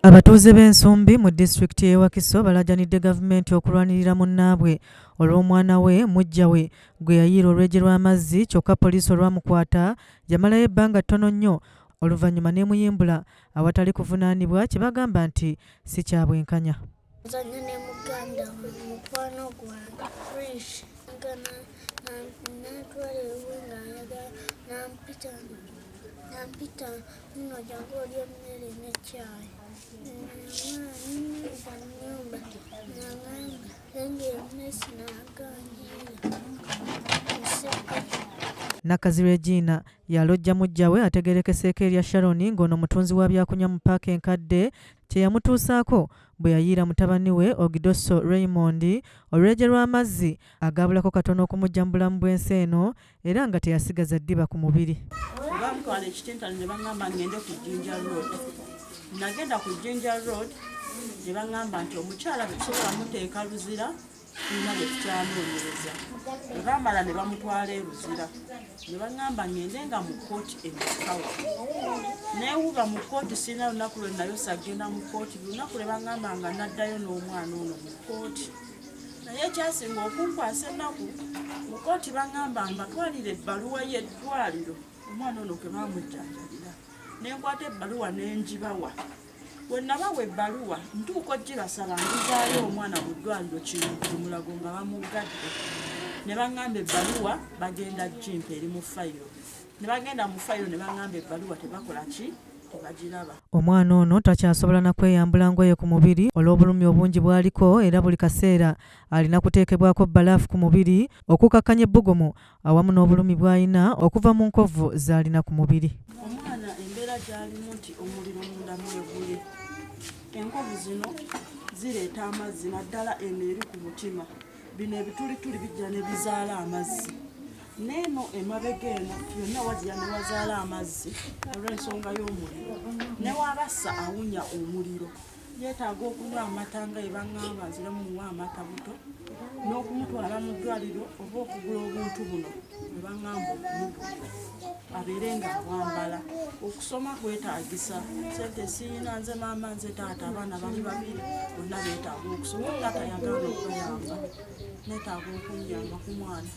Abatuuze b'Ensumbi mu disitulikiti y'e Wakiso balaajanidde gavumenti okulwanirira munnaabwe olw'omwana we muggya we gwe yayiira olwejje lw'amazzi kyokka poliisi olwamukwata yamalayo ebbanga ttono nnyo oluvannyuma n'emuyimbula awatali kuvunaanibwa kye bagamba nti si kya bwenkanya. Nzanya ne muganda mukwano gwange Fresh natwala ewe ng'ayagala nampita nno jangu olya emmere ne caayi nyumba nangamba lengera Messi n'aganjira Nakazzi Regina yalojja muggya we ategeerekeseeko erya Sharon ng'ono mutunzi wa byakunywa mu paaka enkadde kye yamutuusaako bwe yayiira mutabani we Ogidoso Raymond olwejje lw'amazzi agaabulako katono okumuggya mu bulamu bw'ensi eno era nga teyasigaza ddiba ku mubiri. Bamutwala ekitentane ne baŋŋamba ŋŋende ku Jinja Road. Nagenda ku Jinja Road ne baŋŋamba nti omukyala tetusobola muteeka luzira tulina bwe tukyanoonyereza. Bwe baamala ne bamutwala e Luzira ne baŋŋamba ŋŋende nga mu kkooti emikawa. Neewuga mu kkooti sirina lunaku lwe nayosa genda mu kkooti lunaku lwe baŋŋamba nga naddayo n'omwana ono mu kkooti. Naye ekyasinga okunkwasa ennaku mu kkooti baŋŋamba mbatwalire ebbaluwa y'eddwaliro omwana ono ke baamujjanjabira. Ne nkwata ebbaluwa ne ngibawa. Bwe nabawa ebbaluwa ntuuka ogibasaba ngizaayo omwana mu ddwaliro Kimulago nga bamuggadde. Ne baŋŋamba ebbaluwa bagenda jimpa eri mu fayiro. Ne bagenda mu fayiro ne baŋŋamba ebbaluwa tebakola ki tebagiraba. Omwana ono takyasobola na kweyambula ngoye ku mubiri olw'obulumi obungi bw'aliko era buli kaseera alina kuteekebwako bbalaafu ku mubiri okukakkanya ebbugumu awamu n'obulumi bw'alina okuva mu nkovu z'alina ku mubiri. Omwana embeera gy'alimu nti omuliro munda mwegule. Enkovu zino zireeta amazzi naddala eno eri ku mutima. Bino ebitulituli bijja ne bizaala amazzi. Neeno emabega eno yonna wazira ne wazaala amazzi olw'ensonga y'omuliro. Ne wabassa awunya omuliro. Yeetaaga okunywa amata nga bye baŋŋamba nziremu muwa amata buto n'okumutwala mu ddwaliro oba okugula obuntu buno bwe baŋŋamba okumugulira abeere nga awambala. Okusoma kwetaagisa ssente siyina nze maama nze taata abaana bali babiri bonna beetaaga okusoma nga tayagala okuyamba neetaaga okunnyamba ku mwana.